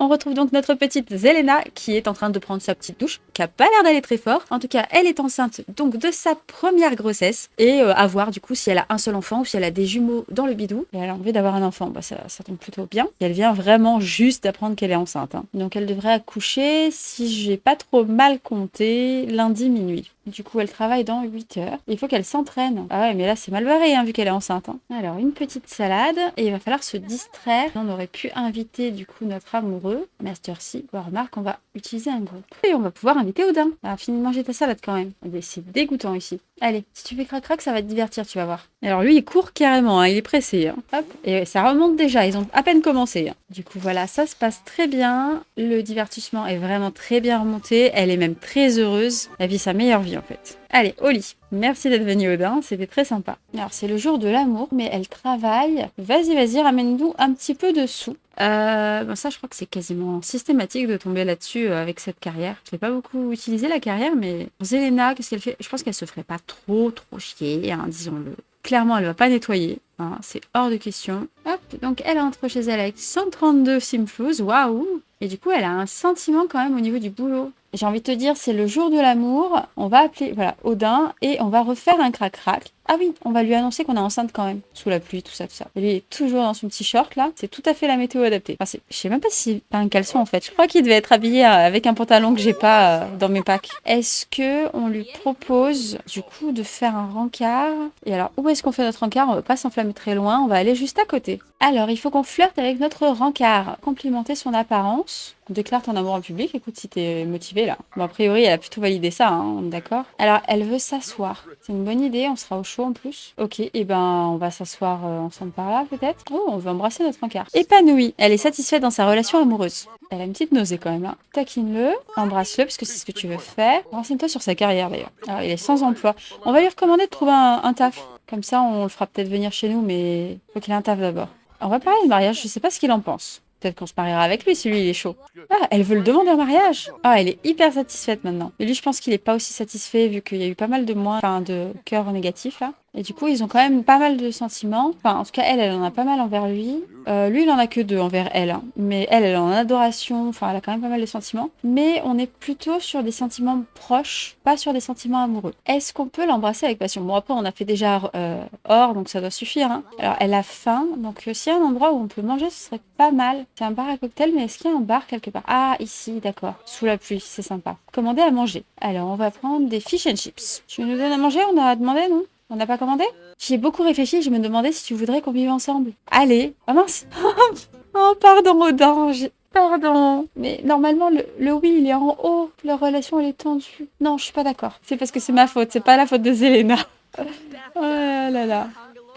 On retrouve donc notre petite Zelena qui est en train de prendre sa petite douche, qui a pas l'air d'aller très fort. En tout cas, elle est enceinte donc de sa première grossesse et à voir du coup si elle a un seul enfant ou si elle a des jumeaux dans le bidou. Et elle a envie d'avoir un enfant, bah ça tombe plutôt bien. Et elle vient vraiment juste d'apprendre qu'elle est enceinte. Hein. Donc elle devrait accoucher, si j'ai pas trop mal compté, lundi minuit. Du coup, elle travaille dans 8 heures. Il faut qu'elle s'entraîne. Ah ouais, mais là, c'est mal barré, hein, vu qu'elle est enceinte. Hein. Alors, une petite salade. Et il va falloir se distraire. On aurait pu inviter, du coup, notre amoureux. Master C. Bon, remarque, on va utiliser un groupe. Et on va pouvoir inviter Odin. Ah, fini de manger ta salade, quand même. C'est dégoûtant, ici. Allez, si tu fais crac-crac, ça va te divertir, tu vas voir. Alors, lui, il court carrément. Hein, il est pressé. Hein. Hop. Et ça remonte déjà. Ils ont à peine commencé. Hein. Du coup, voilà, ça se passe très bien. Le divertissement est vraiment très bien remonté. Elle est même très heureuse. Elle vit sa meilleure vie, en fait. Allez, au lit. Merci d'être venu, Odin, c'était très sympa. Alors, c'est le jour de l'amour, mais elle travaille. Vas-y, ramène-nous un petit peu de sous. Bon, ça, je crois que c'est quasiment systématique de tomber là-dessus avec cette carrière. Je l'ai pas beaucoup utilisé, la carrière, mais Zelena, qu'est-ce qu'elle fait? Je pense qu'elle se ferait pas trop chier, hein, disons-le. Clairement, elle va pas nettoyer. Hein, c'est hors de question. Hop, donc elle entre chez elle avec 132 simflouz. Waouh! Et du coup, elle a un sentiment quand même au niveau du boulot. J'ai envie de te dire, c'est le jour de l'amour. On va appeler Odin et on va refaire un crac-crac. Ah oui, on va lui annoncer qu'on est enceinte quand même. Sous la pluie, tout ça. Il est toujours dans son petit short là. C'est tout à fait la météo adaptée. Enfin, je sais même pas si c'est pas un caleçon en fait. Je crois qu'il devait être habillé avec un pantalon que j'ai pas dans mes packs. Est-ce que on lui propose du coup de faire un rencard? Et alors, où est-ce qu'on fait notre rencard? On va pas s'enflammer très loin. On va aller juste à côté. Alors, il faut qu'on flirte avec notre rencard. Complimenter son apparence. Déclare ton amour en public, écoute si t'es motivée là. Bon, a priori, elle a plutôt validé ça, hein, on est d'accord. Alors, elle veut s'asseoir. C'est une bonne idée, on sera au chaud en plus. Ok, et ben, on va s'asseoir ensemble par là, peut-être. Oh, on veut embrasser notre encart. Épanouie. Elle est satisfaite dans sa relation amoureuse. Elle a une petite nausée quand même là. Taquine-le, embrasse-le, parce que c'est ce que tu veux faire. Renseigne-toi sur sa carrière d'ailleurs. Alors, il est sans emploi. On va lui recommander de trouver un taf. Comme ça, on le fera peut-être venir chez nous, mais faut qu'il ait un taf d'abord. On va parler de mariage, je sais pas ce qu'il en pense. Peut-être qu'on se mariera avec lui si lui il est chaud. Ah, elle veut le demander en mariage. Ah, elle est hyper satisfaite maintenant. Et lui, je pense qu'il est pas aussi satisfait vu qu'il y a eu pas mal de de cœurs négatifs là. Et du coup, ils ont quand même pas mal de sentiments. Enfin, en tout cas, elle en a pas mal envers lui. Lui, il en a que 2 envers elle. Hein. Mais elle en a adoration. Enfin, elle a quand même pas mal de sentiments. Mais on est plutôt sur des sentiments proches, pas sur des sentiments amoureux. Est-ce qu'on peut l'embrasser avec passion? Bon, après, on a fait déjà or, donc ça doit suffire. Hein. Alors, elle a faim. Donc, s'il y a un endroit où on peut manger, ce serait pas mal. C'est un bar à cocktail, mais est-ce qu'il y a un bar quelque part? Ah, ici, d'accord. Sous la pluie, c'est sympa. Commander à manger. Alors, on va prendre des fish and chips. Tu nous donnes à manger? On a demandé, non? On n'a pas commandé? J'y ai beaucoup réfléchi, je me demandais si tu voudrais qu'on vive ensemble. Allez. Oh mince. Oh, pardon, Odin. Pardon. Mais normalement, le oui, il est en haut. La relation, elle est tendue. Non, je suis pas d'accord. C'est parce que c'est ma faute. C'est pas la faute de Zelena. Oh là là.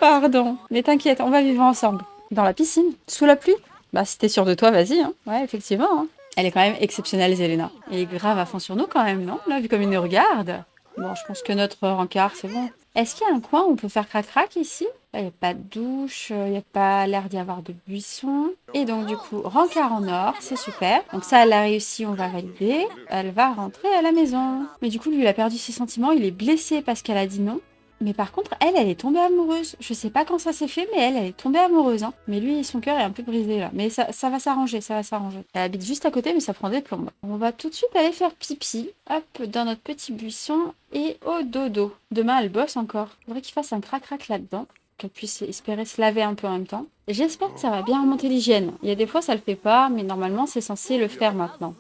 Pardon. Mais t'inquiète, on va vivre ensemble. Dans la piscine. Sous la pluie. Bah, si t'es sûre de toi, vas-y. Hein. Ouais, effectivement. Hein. Elle est quand même exceptionnelle, Zelena. Elle est grave à fond sur nous quand même, non? Là, vu comme il nous regarde. Bon, je pense que notre rencard, c'est bon. Est-ce qu'il y a un coin où on peut faire crac-crac ici? Là, il n'y a pas de douche, il n'y a pas l'air d'y avoir de buisson. Et donc, du coup, rencard en or, c'est super. Donc ça, elle a réussi, on va valider. Elle va rentrer à la maison. Mais du coup, lui, il a perdu ses sentiments, il est blessé parce qu'elle a dit non. Mais par contre, elle est tombée amoureuse. Je sais pas quand ça s'est fait, mais elle est tombée amoureuse. Hein. Mais lui, son cœur est un peu brisé là. Mais ça va s'arranger, ça va s'arranger. Elle habite juste à côté, mais ça prend des plombes. On va tout de suite aller faire pipi, hop, dans notre petit buisson et au dodo. Demain, elle bosse encore. Il faudrait qu'il fasse un crac-crac là-dedans, qu'elle puisse espérer se laver un peu en même temps. J'espère que ça va bien remonter l'hygiène. Il y a des fois, ça le fait pas, mais normalement, c'est censé le faire maintenant.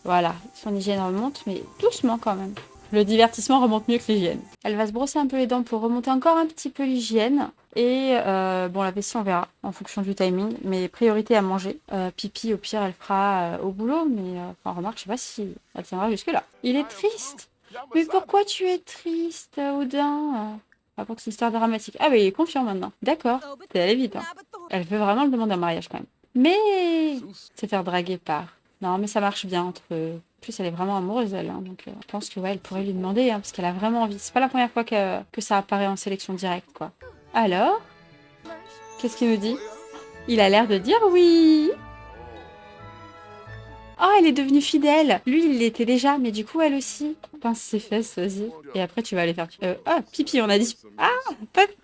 Voilà, son hygiène remonte, mais doucement quand même. Le divertissement remonte mieux que l'hygiène. Elle va se brosser un peu les dents pour remonter encore un petit peu l'hygiène. Et bon, la vessie, on verra en fonction du timing. Mais priorité à manger. Pipi, au pire, elle fera au boulot. Mais enfin, remarque, je sais pas si elle tiendra jusque-là. Il est triste. Mais pourquoi tu es triste, Odin? Pas pour que c'est une histoire dramatique. Ah, mais il est confiant maintenant. D'accord. C'est allé vite. Hein. Elle veut vraiment le demander en mariage quand même. Mais se faire draguer par... Non, mais ça marche bien entre... En plus, elle est vraiment amoureuse, elle. Hein, donc, je pense que ouais, elle pourrait lui demander, hein, parce qu'elle a vraiment envie. C'est pas la première fois que ça apparaît en sélection directe, quoi. Alors, qu'est-ce qu'il nous dit? Il a l'air de dire oui. Oh, elle est devenue fidèle. Lui, il l'était déjà, mais du coup, elle aussi. Pince ses fesses, vas-y. Et après, tu vas aller faire... pipi, on a dit... Ah,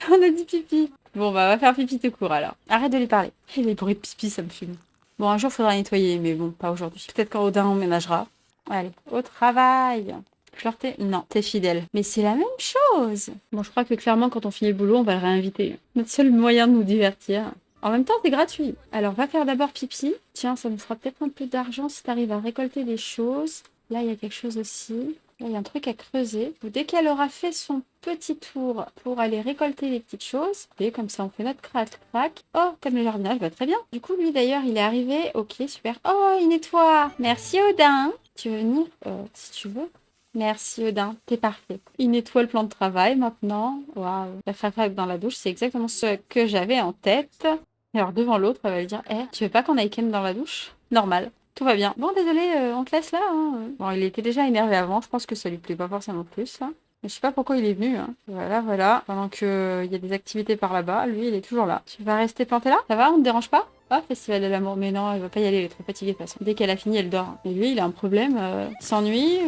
on a dit pipi. Bon, bah, on va faire pipi tout court, alors. Arrête de lui parler. Et les bruits de pipi, ça me fume. Bon, un jour, il faudra nettoyer, mais bon, pas aujourd'hui. Peut-être quand Odin emménagera. Allez, au travail. Flirter? Non, t'es fidèle. Mais c'est la même chose. Bon, je crois que clairement, quand on finit le boulot, on va le réinviter. Notre seul moyen de nous divertir. En même temps, c'est gratuit. Alors, va faire d'abord pipi. Tiens, ça nous fera peut-être un peu d'argent si t'arrives à récolter des choses. Là, il y a quelque chose aussi. Là, il y a un truc à creuser. Dès qu'elle aura fait son petit tour pour aller récolter les petites choses, et comme ça, on fait notre crac-crac. Oh, comme le jardinage, bah très bien. Du coup, lui, d'ailleurs, il est arrivé. Ok, super. Oh, il nettoie. Merci, Odin. Tu veux venir si tu veux. Merci Odin, t'es parfait. Il nettoie le plan de travail maintenant. Waouh. La crac-crac dans la douche, c'est exactement ce que j'avais en tête. Alors devant l'autre, elle va lui dire, tu veux pas qu'on aille ken dans la douche? Normal. Tout va bien. Bon, désolé, on te laisse là. Hein. Bon, il était déjà énervé avant. Je pense que ça lui plaît pas forcément plus. Là. Mais je sais pas pourquoi il est venu. Hein. Voilà, voilà. Pendant qu'il y a des activités par là-bas, lui, il est toujours là. Tu vas rester planté là? Ça va? On te dérange pas? Ah, Festival de l'amour. Mais non, elle va pas y aller. Elle est trop fatiguée de toute façon. Dès qu'elle a fini, elle dort. Et lui, il a un problème. Il s'ennuie.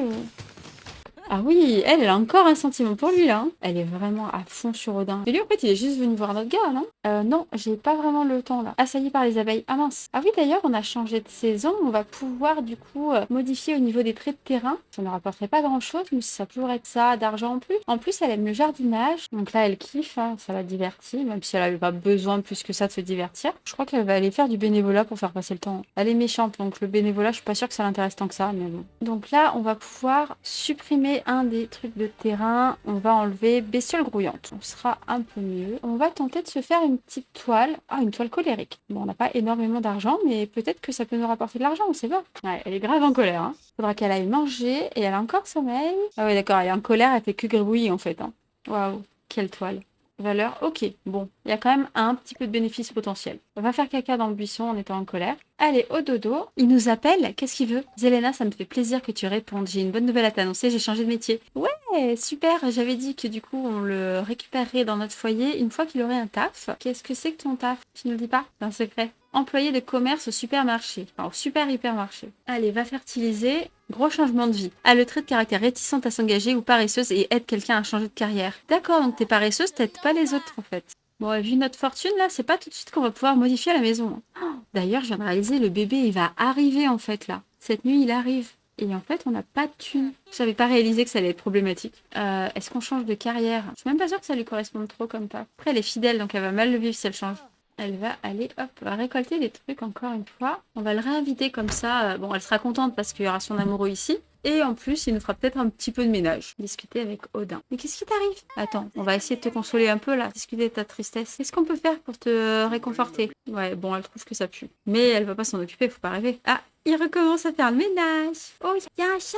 Ah oui, elle a encore un sentiment pour lui, là. Hein. Elle est vraiment à fond sur Odin. Et lui, en fait, il est juste venu voir notre gars, non? Non, j'ai pas vraiment le temps, là. Assailli par les abeilles. Ah mince. Ah oui, d'ailleurs, on a changé de saison. On va pouvoir, du coup, modifier au niveau des traits de terrain. Ça ne rapporterait pas grand-chose, mais ça pourrait être ça, d'argent en plus. En plus, elle aime le jardinage. Donc là, elle kiffe, hein, ça la divertit, même si elle avait pas besoin plus que ça de se divertir. Je crois qu'elle va aller faire du bénévolat pour faire passer le temps. Elle est méchante, donc le bénévolat, je suis pas sûre que ça l'intéresse tant que ça, mais bon. Donc là, on va pouvoir supprimer un des trucs de terrain, on va enlever bestiole grouillante. On sera un peu mieux. On va tenter de se faire une petite toile. Ah, une toile colérique. Bon, on n'a pas énormément d'argent, mais peut-être que ça peut nous rapporter de l'argent, on sait pas. Ouais, elle est grave en colère. Hein. Faudra qu'elle aille manger et elle a encore sommeil. Ah ouais, d'accord, elle est en colère, elle fait que grouiller en fait. Hein. Waouh, quelle toile. Valeur, ok. Bon, il y a quand même un petit peu de bénéfice potentiel. On va faire caca dans le buisson en étant en colère. Allez, au dodo. Il nous appelle. Qu'est-ce qu'il veut? Zelena, ça me fait plaisir que tu répondes. J'ai une bonne nouvelle à t'annoncer. J'ai changé de métier. Ouais, super. J'avais dit que du coup, on le récupérerait dans notre foyer une fois qu'il aurait un taf. Qu'est-ce que c'est que ton taf? Tu ne le dis pas? C'est un secret. Employé de commerce au supermarché. Enfin, au super hypermarché. Allez, va fertiliser. Gros changement de vie. A le trait de caractère réticente à s'engager ou paresseuse et aide quelqu'un à changer de carrière. D'accord, donc t'es paresseuse, t'aides pas les autres en fait. Bon, vu notre fortune là, c'est pas tout de suite qu'on va pouvoir modifier la maison. Oh, d'ailleurs, je viens de réaliser, le bébé il va arriver en fait là. Cette nuit, il arrive. Et en fait, on n'a pas de thune. J'avais pas réalisé que ça allait être problématique. Est-ce qu'on change de carrière? Je suis même pas sûre que ça lui corresponde trop comme ça. Après, elle est fidèle, donc elle va mal le vivre si elle change. Elle va aller, hop, va récolter des trucs encore une fois. On va le réinviter comme ça. Bon, elle sera contente parce qu'il y aura son amoureux ici. Et en plus, il nous fera peut-être un petit peu de ménage. Discuter avec Odin. Mais qu'est-ce qui t'arrive? Attends, on va essayer de te consoler un peu là. Discuter de ta tristesse. Qu'est-ce qu'on peut faire pour te réconforter? Ouais, bon, elle trouve que ça pue. Mais elle va pas s'en occuper, faut pas rêver. Ah, il recommence à faire le ménage. Oh, il y a un chat.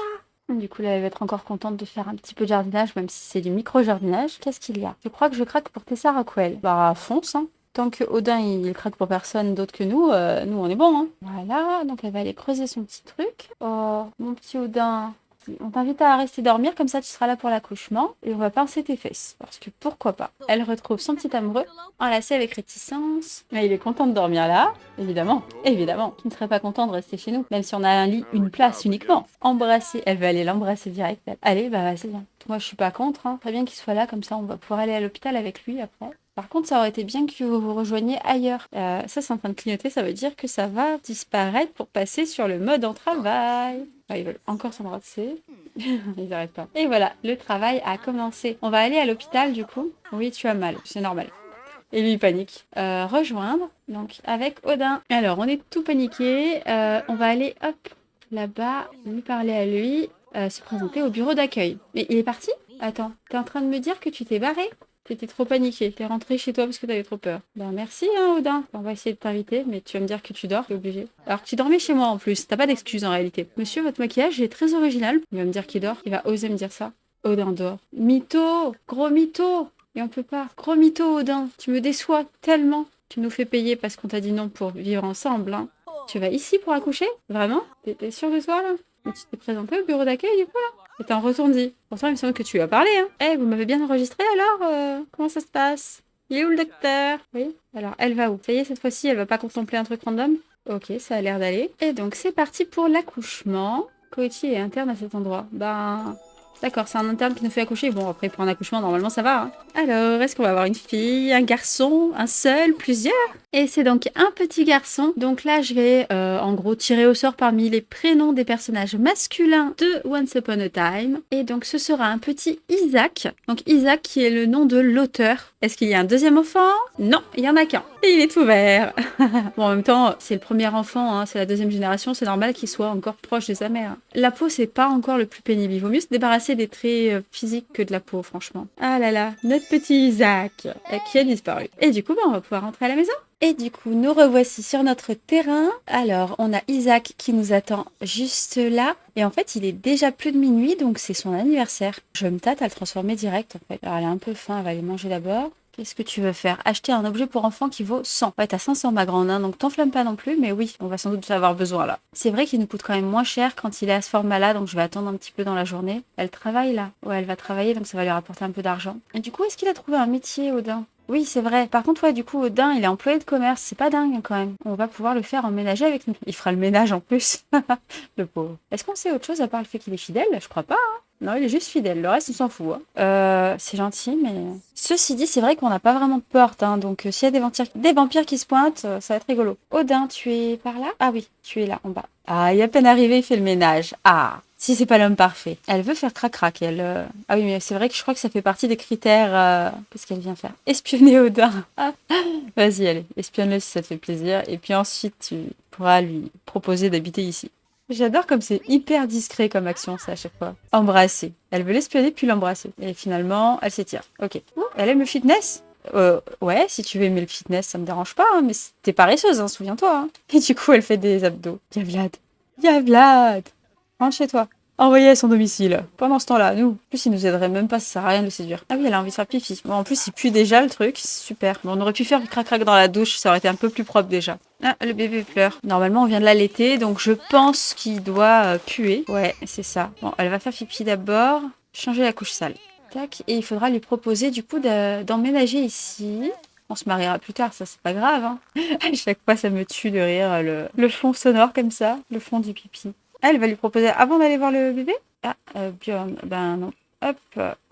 Du coup, là, elle va être encore contente de faire un petit peu de jardinage, même si c'est du micro-jardinage. Qu'est-ce qu'il y a? Je crois que je craque pour Tessa Rockwell. Bah, fonce, hein. Tant que Odin, il craque pour personne d'autre que nous, nous, on est bon, hein. Voilà, donc elle va aller creuser son petit truc. Oh, mon petit Odin, on t'invite à rester dormir, comme ça tu seras là pour l'accouchement. Et on va pincer tes fesses, parce que pourquoi pas. Elle retrouve son petit amoureux, enlacé avec réticence. Mais il est content de dormir là, évidemment. Évidemment, qui ne serait pas content de rester chez nous, même si on a un lit, une place uniquement. Embrasser, elle va aller l'embrasser direct. Allez, bah vas-y, viens. Moi, je suis pas contre, hein. Très bien qu'il soit là, comme ça on va pouvoir aller à l'hôpital avec lui après. Par contre, ça aurait été bien que vous vous rejoigniez ailleurs. Ça, c'est en train de clignoter, ça veut dire que ça va disparaître pour passer sur le mode en travail. Ah, ils veulent encore s'embrasser. Ils n'arrêtent pas. Et voilà, le travail a commencé. On va aller à l'hôpital du coup. Oui, tu as mal, c'est normal. Et lui, il panique. Rejoindre, donc avec Odin. Alors, on est tout paniqué. On va aller, hop, là-bas, lui parler à lui, se présenter au bureau d'accueil. Mais il est parti? Attends, t'es en train de me dire que tu t'es barré? T'étais trop paniqué, t'es rentré chez toi parce que t'avais trop peur. Ben merci hein Odin, on va essayer de t'inviter, mais tu vas me dire que tu dors, t'es obligé. Alors que tu dormais chez moi en plus, t'as pas d'excuse en réalité. Monsieur, votre maquillage est très original. Il va me dire qu'il dort, il va oser me dire ça. Odin dort. Mytho, gros mytho. Et on peut pas. Gros mytho Odin, tu me déçois tellement. Tu nous fais payer parce qu'on t'a dit non pour vivre ensemble, hein. Tu vas ici pour accoucher? Vraiment? T'es sûr de toi là? Et tu t'es présenté au bureau d'accueil du coup là? Et t'en retournes-y. Pourtant, il me semble que tu lui as parlé, hein. Eh, vous m'avez bien enregistré alors comment ça se passe? Il est où le docteur? Oui. Alors, elle va où? Ça y est, cette fois-ci, elle va pas contempler un truc random? Ok, ça a l'air d'aller. Et donc, c'est parti pour l'accouchement. Coïti est interne à cet endroit. Ben, D'accord, c'est un interne qui nous fait accoucher. Bon, après, pour un accouchement, normalement, ça va. Hein. Alors, est-ce qu'on va avoir une fille, un garçon, un seul, plusieurs? Et c'est donc un petit garçon. Donc là, je vais, en gros, tirer au sort parmi les prénoms des personnages masculins de Once Upon a Time. Et donc, ce sera un petit Isaac. Donc, Isaac qui est le nom de l'auteur. Est-ce qu'il y a un deuxième enfant? Non, il y en a qu'un. Et il est tout vert. Bon, en même temps, c'est le premier enfant, hein, c'est la deuxième génération, c'est normal qu'il soit encore proche de sa mère. La peau, c'est pas encore le plus pénible. Il vaut mieux se débarrasser des traits physiques que de la peau, franchement. Ah là là, notre petit Isaac, qui a disparu. Et du coup, on va pouvoir rentrer à la maison. Et du coup, nous revoici sur notre terrain. Alors, on a Isaac qui nous attend juste là. Et en fait, il est déjà plus de minuit, donc c'est son anniversaire. Je me tâte à le transformer direct, en fait. Alors, elle a un peu faim, elle va aller manger d'abord. Qu'est-ce que tu veux faire? Acheter un objet pour enfant qui vaut 100. Ouais, t'as 500 ma grande, hein, donc t'enflamme pas non plus, mais oui, on va sans doute avoir besoin là. C'est vrai qu'il nous coûte quand même moins cher quand il est à ce format-là, donc je vais attendre un petit peu dans la journée. Elle travaille là? Ouais, elle va travailler, donc ça va lui rapporter un peu d'argent. Et du coup, est-ce qu'il a trouvé un métier, Odin? Oui, c'est vrai. Par contre, ouais, du coup, Odin, il est employé de commerce. C'est pas dingue quand même. On va pouvoir le faire emménager avec nous. Il fera le ménage en plus. Le pauvre. Est-ce qu'on sait autre chose à part le fait qu'il est fidèle? Je crois pas. Hein. Non, il est juste fidèle. Le reste, on s'en fout. Hein. C'est gentil, mais... Ceci dit, c'est vrai qu'on n'a pas vraiment de porte. Hein, donc, s'il y a des vampires qui se pointent, ça va être rigolo. Odin, tu es par là? Ah oui, tu es là, en bas. Ah, il est à peine arrivé, il fait le ménage. Ah, si c'est pas l'homme parfait. Elle veut faire crac-crac. Ah oui, mais c'est vrai que je crois que ça fait partie des critères. Qu'est-ce qu'elle vient faire? Espionner Odin. Ah. Vas-y, allez, espionne-le si ça te fait plaisir. Et puis ensuite, tu pourras lui proposer d'habiter ici. J'adore comme c'est hyper discret comme action, ça, à chaque fois. Embrasser. Elle veut l'espionner puis l'embrasser. Et finalement, elle s'étire. Ok. Ouh, elle aime le fitness? Ouais, si tu veux aimer le fitness, ça me dérange pas, hein, mais t'es paresseuse, hein, souviens-toi. Hein. Et du coup, elle fait des abdos. Y'a Vlad. Y'a Vlad. Rentre chez toi. Envoyé à son domicile. Pendant ce temps-là, nous. En plus, il nous aiderait même pas, ça sert à rien de le séduire. Ah oui, elle a envie de faire pipi. Bon, en plus, il pue déjà le truc, c'est super. Bon, on aurait pu faire du crac-crac dans la douche, ça aurait été un peu plus propre déjà. Ah, le bébé pleure. Normalement, on vient de l'allaiter, donc je pense qu'il doit puer. Ouais, c'est ça. Bon, elle va faire pipi d'abord, changer la couche sale. Tac, et il faudra lui proposer du coup d'emménager ici. On se mariera plus tard, ça c'est pas grave. Hein. À chaque fois, ça me tue de rire, le fond sonore comme ça, le fond du pipi. Elle va lui proposer avant d'aller voir le bébé. Ah, Björn, ben non. Hop,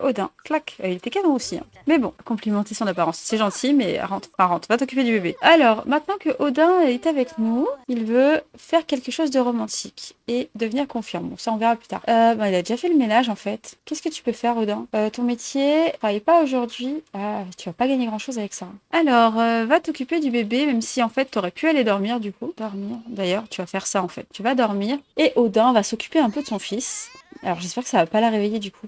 Odin, clac. Il était canon aussi. Hein. Mais bon, complimenter son apparence, c'est gentil, mais rentre, va t'occuper du bébé. Alors, maintenant que Odin est avec nous, il veut faire quelque chose de romantique et devenir confiant. Bon, ça on verra plus tard. Il a déjà fait le ménage en fait. Qu'est-ce que tu peux faire, Odin? Ton métier, travaille pas aujourd'hui. Ah, tu vas pas gagner grand chose avec ça. Alors, va t'occuper du bébé, même si en fait t'aurais pu aller dormir du coup. Dormir. D'ailleurs, tu vas faire ça en fait. Tu vas dormir et Odin va s'occuper un peu de son fils. Alors j'espère que ça va pas la réveiller du coup.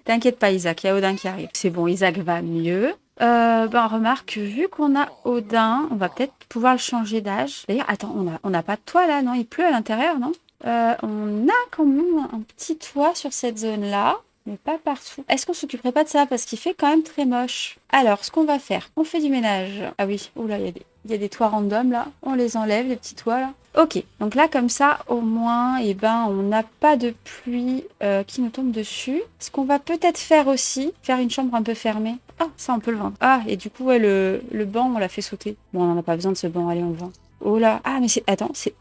T'inquiète pas Isaac, il y a Odin qui arrive. C'est bon, Isaac va mieux. Remarque, vu qu'on a Odin, on va peut-être pouvoir le changer d'âge. D'ailleurs, attends, on n'a pas de toit là, non? Il pleut à l'intérieur, non? On a quand même un petit toit sur cette zone-là. Mais pas partout. Est-ce qu'on s'occuperait pas de ça? Parce qu'il fait quand même très moche. Alors, ce qu'on va faire, on fait du ménage. Ah oui, oula, il y a des toits random là. On les enlève, les petits toits là. Ok, donc là comme ça, au moins, on n'a pas de pluie qui nous tombe dessus. Ce qu'on va peut-être faire aussi, faire une chambre un peu fermée. Ah, ça on peut le vendre. Ah, et du coup, ouais, le banc, on l'a fait sauter. Bon, on n'en a pas besoin de ce banc, allez, on le vend. Oh là, ah mais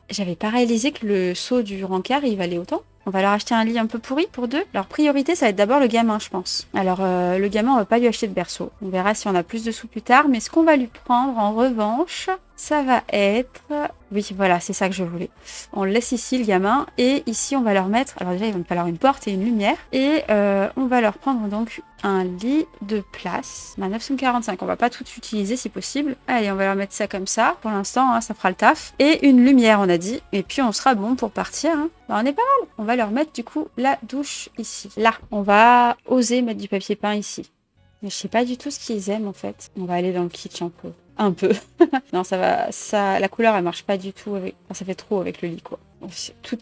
j'avais pas réalisé que le seau du rencard, il valait autant. On va leur acheter un lit un peu pourri pour deux. Leur priorité, ça va être d'abord le gamin, je pense. Alors, le gamin, on va pas lui acheter de berceau. On verra si on a plus de sous plus tard. Mais ce qu'on va lui prendre, en revanche, ça va être... Oui, voilà, c'est ça que je voulais. On le laisse ici, le gamin. Et ici, on va leur mettre... Alors déjà, il va me falloir une porte et une lumière. Et on va leur prendre donc un lit de place. 945, on va pas tout utiliser si possible. Allez, on va leur mettre ça comme ça. Pour l'instant, hein, ça fera le taf. Et une lumière, on a dit. Et puis, on sera bon pour partir. Hein. On est pas mal. On va leur mettre du coup la douche ici. Là, on va oser mettre du papier peint ici. Mais je sais pas du tout ce qu'ils aiment en fait. On va aller dans le kitsch un peu. Un peu. Non, la couleur elle marche pas du tout avec. Enfin, ça fait trop avec le lit quoi.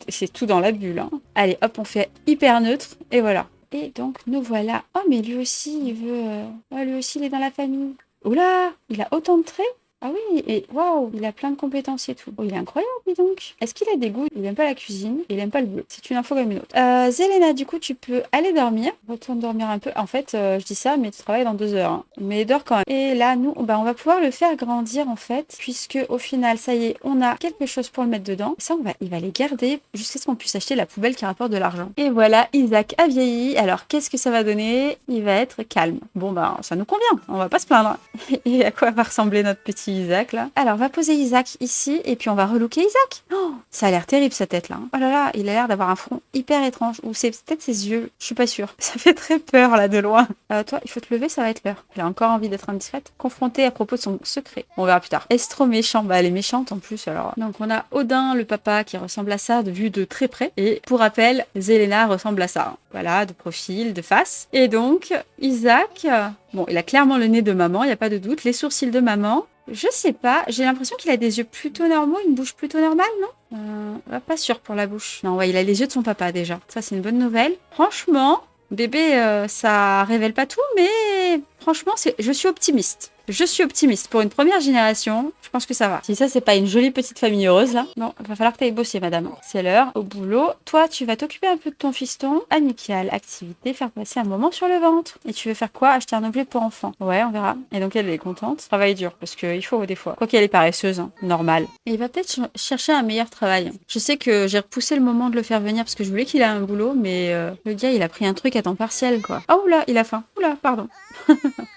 C'est tout dans la bulle. Hein. Allez, hop, on fait hyper neutre et voilà. Et donc nous voilà. Oh mais lui aussi il veut. Lui aussi il est dans la famille. Oula, il a autant de traits. Ah oui, et waouh, il a plein de compétences et tout. Oh, il est incroyable, dis donc. Est-ce qu'il a des goûts? Il aime pas la cuisine, il aime pas le bleu. C'est une info comme une autre. Zelena, du coup, tu peux aller dormir. Retourne dormir un peu. En fait, je dis ça, mais tu travailles dans 2 heures, hein. Mais dors quand même. Et là, nous, bah, on va pouvoir le faire grandir, en fait, puisque au final, ça y est, on a quelque chose pour le mettre dedans. Ça, il va les garder jusqu'à ce qu'on puisse acheter la poubelle qui rapporte de l'argent. Et voilà, Isaac a vieilli. Alors, qu'est-ce que ça va donner? Il va être calme. Bon, bah, ça nous convient. On va pas se plaindre. Et à quoi va ressembler notre petit Isaac là? Alors, on va poser Isaac ici et puis on va relooker Isaac. Oh, ça a l'air terrible sa tête là. Oh là là, il a l'air d'avoir un front hyper étrange. Ou c'est peut-être ses yeux, je suis pas sûre. Ça fait très peur là de loin. Toi, il faut te lever, ça va être l'heure. Elle a encore envie d'être indiscrète. Confrontée à propos de son secret. On verra plus tard. Est-ce trop méchant? Bah, elle est méchante en plus alors. Donc, on a Odin, le papa, qui ressemble à ça de vue de très près. Et pour rappel, Zelena ressemble à ça. Voilà, de profil, de face. Et donc, Isaac, bon, il a clairement le nez de maman, il n'y a pas de doute. Les sourcils de maman. Je sais pas, j'ai l'impression qu'il a des yeux plutôt normaux, une bouche plutôt normale, non? Pas sûr pour la bouche. Non, ouais, il a les yeux de son papa déjà. Ça, c'est une bonne nouvelle. Franchement, bébé, ça révèle pas tout, mais franchement, je suis optimiste. Je suis optimiste. Pour une première génération, je pense que ça va. Si ça, c'est pas une jolie petite famille heureuse, là. Bon, il va falloir que tu ailles bosser, madame. C'est l'heure, au boulot. Toi, tu vas t'occuper un peu de ton fiston. Amical, activité, faire passer un moment sur le ventre. Et tu veux faire quoi? Acheter un objet pour enfant. Ouais, on verra. Et donc, elle est contente. Travail dur, parce qu'il faut des fois. Quoi qu'elle est paresseuse, hein. Normal. Et il va peut-être chercher un meilleur travail. Je sais que j'ai repoussé le moment de le faire venir parce que je voulais qu'il ait un boulot, mais le gars, il a pris un truc à temps partiel, quoi. Oh, oula, il a faim. Oula, pardon.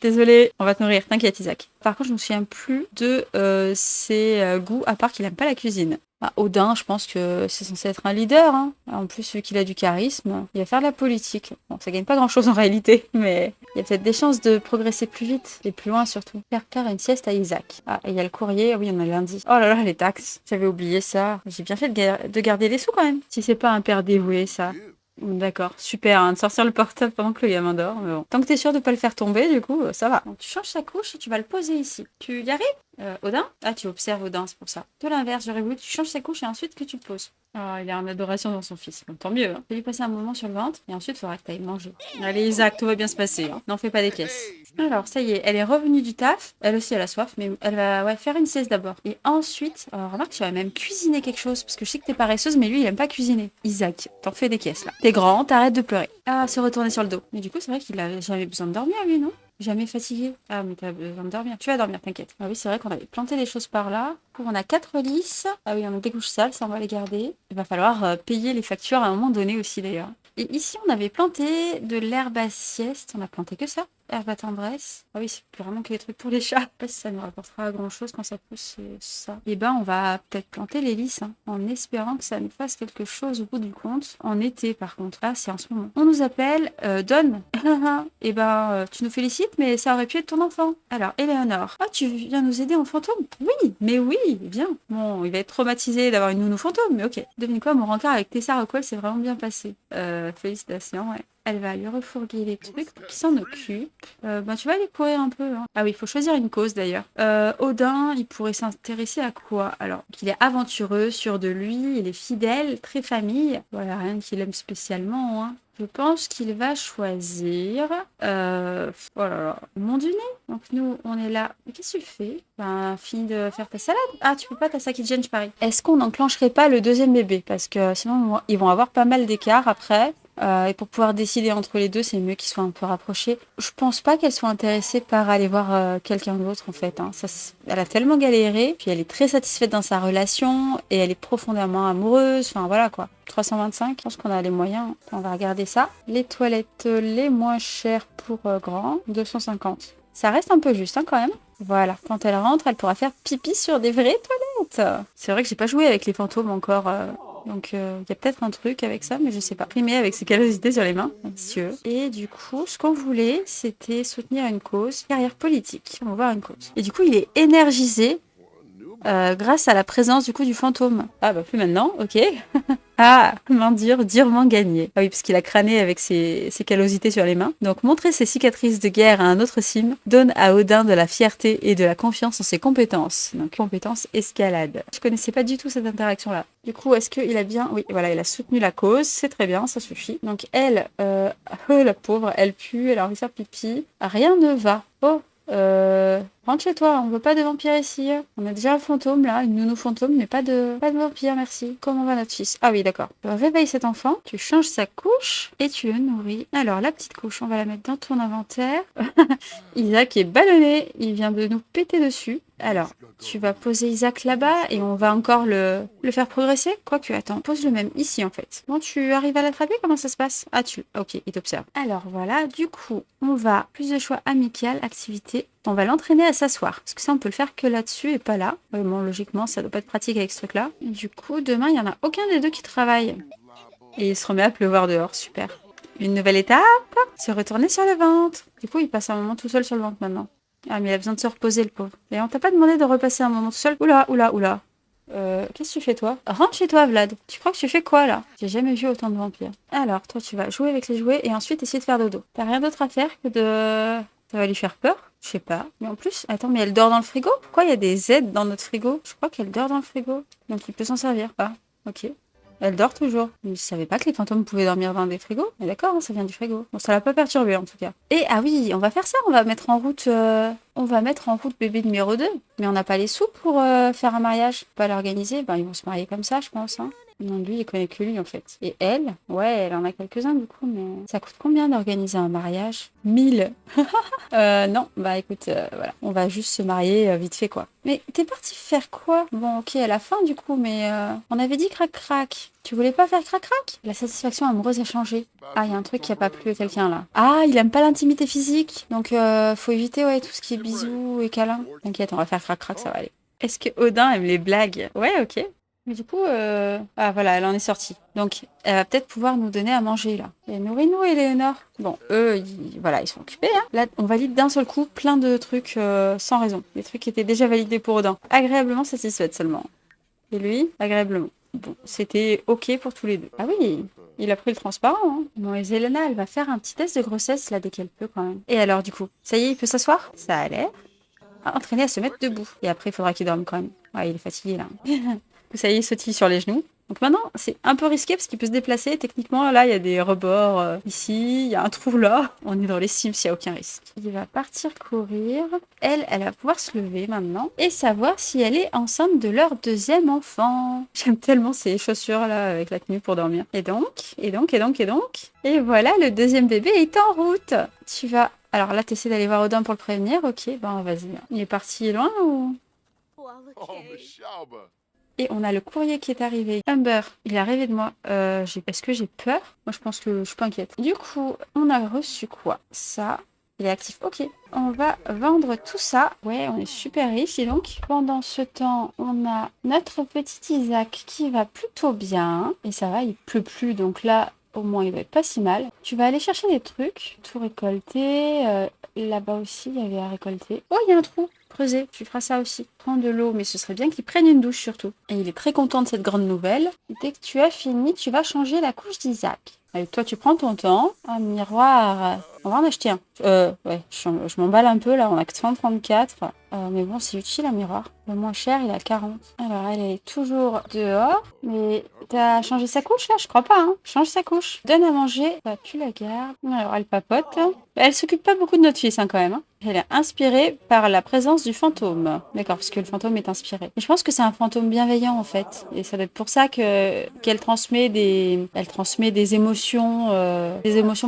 Désolée, on va te nourrir, t'inquiète Isaac. Par contre, je me souviens plus de ses goûts, à part qu'il aime pas la cuisine. Bah, Odin, je pense que c'est censé être un leader, hein. En plus, vu qu'il a du charisme, il va faire de la politique. Bon, ça gagne pas grand-chose en réalité, mais il y a peut-être des chances de progresser plus vite et plus loin surtout. Faire une sieste à Isaac. Ah, et il y a le courrier, oui, on a lundi. Oh là là, les taxes, j'avais oublié ça. J'ai bien fait de garder les sous quand même. Si c'est pas un père dévoué, ça. D'accord, super, hein, de sortir le portable pendant que le gamin dort. Mais bon. Tant que t'es sûr de pas le faire tomber, du coup, ça va. Donc, tu changes sa couche et tu vas le poser ici. Tu y arrives? Odin? Ah, tu observes Odin, c'est pour ça. De l'inverse, j'aurais voulu que tu changes sa couche et ensuite que tu le poses. Ah, il est en adoration dans son fils. Bon, tant mieux. Hein. Fais lui passer un moment sur le ventre et ensuite, il faudra que tu ailles manger. Allez, Isaac, tout va bien se passer. Hein. N'en fais pas des caisses. Alors, ça y est, elle est revenue du taf. Elle aussi, elle a soif, mais elle va faire une sieste d'abord. Et ensuite, remarque, tu vas même cuisiner quelque chose, parce que je sais que t'es paresseuse, mais lui, il aime pas cuisiner. Isaac, t'en fais des caisses, là. T'es grand, t'arrêtes de pleurer. Ah, se retourner sur le dos. Mais du coup, c'est vrai qu'il a jamais besoin de dormir, lui, non? Jamais fatigué. Ah, mais t'as besoin de dormir. Tu vas dormir, t'inquiète. Ah oui, c'est vrai qu'on avait planté des choses par là. On a 4 lisses. Ah oui, on a des couches sales, ça, on va les garder. Il va falloir payer les factures à un moment donné aussi, d'ailleurs. Et ici, on avait planté de l'herbe à sieste. On a planté que ça. Herbe à tendresse. Ah oui, c'est plus vraiment que les trucs pour les chats. Je sais pas si ça nous rapportera grand chose quand ça pousse, ça. Et ben, on va peut-être planter les lys, hein, en espérant que ça nous fasse quelque chose au bout du compte. En été, par contre. Ah, c'est en ce moment. On nous appelle Don. Et ben, tu nous félicites, mais ça aurait pu être ton enfant. Alors, Eleanor. Ah, tu viens nous aider en fantôme? Oui, mais oui, bien. Bon, il va être traumatisé d'avoir une nounou fantôme, mais ok. Devine quoi, mon rencard avec Tessa Rockwell s'est vraiment bien passé. Félicitations, ouais. Elle va lui refourguer les trucs pour qu'il s'en occupe. Tu vas aller courir un peu. Hein. Ah oui, il faut choisir une cause d'ailleurs. Odin, il pourrait s'intéresser à quoi? Alors, qu'il est aventureux, sûr de lui, il est fidèle, très famille. Voilà, rien qu'il aime spécialement. Hein. Je pense qu'il va choisir... Oh là là, mon du nez. Donc nous, on est là. Mais qu'est-ce que tu fais? Ben, fini de faire ta salade. Ah, tu peux pas, t'as ça qui te gêne, je parie. Est-ce qu'on n'enclencherait pas le deuxième bébé? Parce que sinon, ils vont avoir pas mal d'écart après. Et pour pouvoir décider entre les deux, c'est mieux qu'ils soient un peu rapprochés. Je pense pas qu'elle soit intéressée par aller voir quelqu'un d'autre, en fait. Hein. Elle a tellement galéré, puis elle est très satisfaite dans sa relation, et elle est profondément amoureuse. Enfin, voilà, quoi. 325, je pense qu'on a les moyens. On va regarder ça. Les toilettes les moins chères pour grand, 250. Ça reste un peu juste, hein, quand même. Voilà, quand elle rentre, elle pourra faire pipi sur des vraies toilettes. C'est vrai que j'ai pas joué avec les fantômes encore... Donc, il y a peut-être un truc avec ça, mais je sais pas. Primé avec ses callosités sur les mains, monsieur. Et du coup, ce qu'on voulait, c'était soutenir une cause, carrière politique. On va voir une cause. Et du coup, il est énergisé grâce à la présence du coup du fantôme. Ah bah plus maintenant, ok. Ah, comment dire, durement gagné. Ah oui, parce qu'il a crâné avec ses callosités sur les mains. Donc montrer ses cicatrices de guerre à un autre sim donne à Odin de la fierté et de la confiance en ses compétences. Donc compétences escalade. Je connaissais pas du tout cette interaction-là. Du coup, est-ce qu'il a bien... Oui, voilà, il a soutenu la cause, c'est très bien, ça suffit. Donc elle, la pauvre, elle pue, elle a envie de faire pipi. Rien ne va. Oh, Rentre chez toi, on veut pas de vampire ici. On a déjà un fantôme là, une nounou fantôme, mais pas de vampire, merci. Comment va notre fils? Ah oui, d'accord. Réveille cet enfant, tu changes sa couche et tu le nourris. Alors, la petite couche, on va la mettre dans ton inventaire. Isaac est ballonné, il vient de nous péter dessus. Alors, tu vas poser Isaac là-bas et on va encore le faire progresser. Quoique, attends, pose le même ici en fait. Bon, tu arrives à l'attraper? Comment ça se passe? Ah, ok, il t'observe. Alors voilà, du coup, on va plus de choix amical, activité. On va l'entraîner à s'asseoir. Parce que ça, on peut le faire que là-dessus et pas là. Bon, logiquement, ça doit pas être pratique avec ce truc-là. Du coup, demain, il y en a aucun des deux qui travaille. Et il se remet à pleuvoir dehors, super. Une nouvelle étape, se retourner sur le ventre. Du coup, il passe un moment tout seul sur le ventre maintenant. Ah, mais il a besoin de se reposer, le pauvre. Et on t'a pas demandé de repasser un moment tout seul? Oula. Qu'est-ce que tu fais, toi? Rentre chez toi, Vlad. Tu crois que tu fais quoi, là? J'ai jamais vu autant de vampires. Alors, toi, tu vas jouer avec les jouets et ensuite essayer de faire dodo. T'as rien d'autre à faire que de... Ça va lui faire peur? Je sais pas. Mais en plus, attends, mais elle dort dans le frigo? Pourquoi il y a des aides dans notre frigo? Je crois qu'elle dort dans le frigo. Donc, il peut s'en servir. Ah, ok. Elle dort toujours. Je savais pas que les fantômes pouvaient dormir dans des frigos. Mais d'accord, hein, ça vient du frigo. Bon, ça l'a pas perturbé en tout cas. Et ah oui, on va faire ça. On va mettre en route, bébé numéro 2. Mais on n'a pas les sous pour faire un mariage. Pas l'organiser. Ben, ils vont se marier comme ça, je pense. Hein. Non, lui, il connaît que lui en fait. Et elle, ouais, elle en a quelques-uns du coup. Mais ça coûte combien d'organiser un mariage? 1000. Non, bah écoute, voilà. On va juste se marier vite fait quoi. Mais t'es parti faire quoi? Bon, ok, à la fin du coup, mais on avait dit crac-crac. Tu voulais pas faire crac-crac? La satisfaction amoureuse a changé. Ah, il y a un truc qui a pas plu à quelqu'un là. Ah, il aime pas l'intimité physique. Donc, faut éviter ouais, tout ce qui est bisous et câlins. T'inquiète, on va faire crac-crac, ça va aller. Est-ce que Odin aime les blagues? Ouais, ok. Mais du coup, ah voilà, elle en est sortie. Donc, elle va peut-être pouvoir nous donner à manger, là. Et nourris-nous, Éléonore. Bon, eux, ils sont occupés, hein. Là, on valide d'un seul coup plein de trucs sans raison. Des trucs qui étaient déjà validés pour Odin. Agréablement satisfaite seulement. Et lui, agréablement. Bon, c'était ok pour tous les deux. Ah oui, il a pris le transparent, hein. Bon, et Zelena, elle va faire un petit test de grossesse, là, dès qu'elle peut, quand même. Et alors, du coup, ça y est, il peut s'asseoir? Ça a l'air. Ah, entraîner à se mettre debout. Et après, il faudra qu'il dorme, quand même. Ouais, il est fatigué, là. Ça y est, il sautille sur les genoux. Donc maintenant, c'est un peu risqué parce qu'il peut se déplacer. Techniquement, là, il y a des rebords ici, il y a un trou là. On est dans les Sims, il n'y a aucun risque. Il va partir courir. Elle va pouvoir se lever maintenant et savoir si elle est enceinte de leur deuxième enfant. J'aime tellement ces chaussures là avec la tenue pour dormir. Et voilà, le deuxième bébé est en route. Tu vas... Alors là, t'essaies d'aller voir Odin pour le prévenir. Ok, ben vas-y. Il est parti loin ou... Et on a le courrier qui est arrivé. Humber, il est arrivé de moi. Est-ce que j'ai peur? Moi, je pense que je suis pas inquiète. Du coup, on a reçu quoi? Ça. Il est actif. Ok. On va vendre tout ça. Ouais, on est super riche. Et donc, pendant ce temps, on a notre petit Isaac qui va plutôt bien. Et ça va, il pleut plus. Donc là, au moins, il va être pas si mal. Tu vas aller chercher des trucs. Tout récolter. Là-bas aussi, il y avait à récolter. Oh, il y a un trou. Creuser, tu feras ça aussi. Prends de l'eau, mais ce serait bien qu'il prenne une douche surtout. Et il est très content de cette grande nouvelle. Dès que tu as fini, tu vas changer la couche d'Isaac. Allez, toi, tu prends ton temps. Un miroir. On va en acheter un. Ouais, je m'emballe un peu là, on a que 134. Mais bon, c'est utile un miroir. Le moins cher, il a 40. Alors, elle est toujours dehors. Mais t'as changé sa couche là? Je crois pas, hein. Change sa couche. Donne à manger. Bah, tu la gardes. Alors, elle papote. Elle s'occupe pas beaucoup de notre fils, hein, quand même. Hein. Elle est inspirée par la présence du fantôme. D'accord, parce que le fantôme est inspiré. Et je pense que c'est un fantôme bienveillant, en fait. Et ça doit être pour ça qu'elle transmet des émotions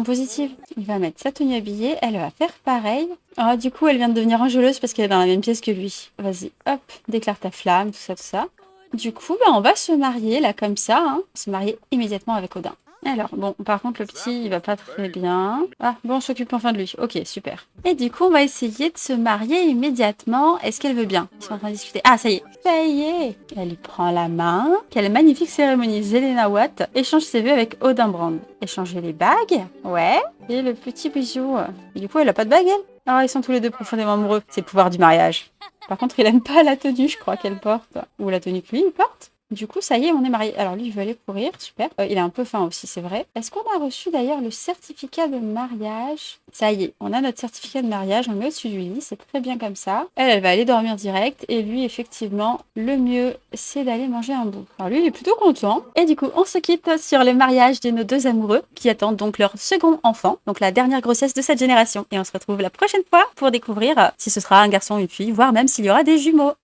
positives. Il va mettre sa tenue habillée. Elle va faire pareil. Ah, du coup, elle vient de devenir enjôleuse parce qu'elle est dans la même pièce que lui. Vas-y, hop, déclare ta flamme, tout ça, tout ça. Du coup, bah, on va se marier, là, comme ça. Hein. Se marier immédiatement avec Odin. Alors, bon, par contre, le petit, il va pas très bien. Ah, bon, on s'occupe enfin de lui. Ok, super. Et du coup, on va essayer de se marier immédiatement. Est-ce qu'elle veut bien? Ils sont en train de discuter. Ah, ça y est. Ça y est. Elle lui prend la main. Quelle magnifique cérémonie. Zelena Watt échange ses vœux avec Odin Brand. Échanger les bagues. Ouais. Et le petit bijou. Et du coup, elle a pas de bague, elle? Ah, ils sont tous les deux profondément amoureux. C'est le pouvoir du mariage. Par contre, il aime pas la tenue, je crois, qu'elle porte. Ou la tenue que lui, il porte. Du coup, ça y est, on est mariés. Alors lui, il veut aller courir, super. Il a un peu faim aussi, c'est vrai. Est-ce qu'on a reçu d'ailleurs le certificat de mariage? Ça y est, on a notre certificat de mariage, on le met au-dessus du lit, c'est très bien comme ça. Elle va aller dormir direct, et lui, effectivement, le mieux, c'est d'aller manger un bout. Alors lui, il est plutôt content. Et du coup, on se quitte sur le mariage de nos deux amoureux, qui attendent donc leur second enfant, donc la dernière grossesse de cette génération. Et on se retrouve la prochaine fois pour découvrir si ce sera un garçon ou une fille, voire même s'il y aura des jumeaux.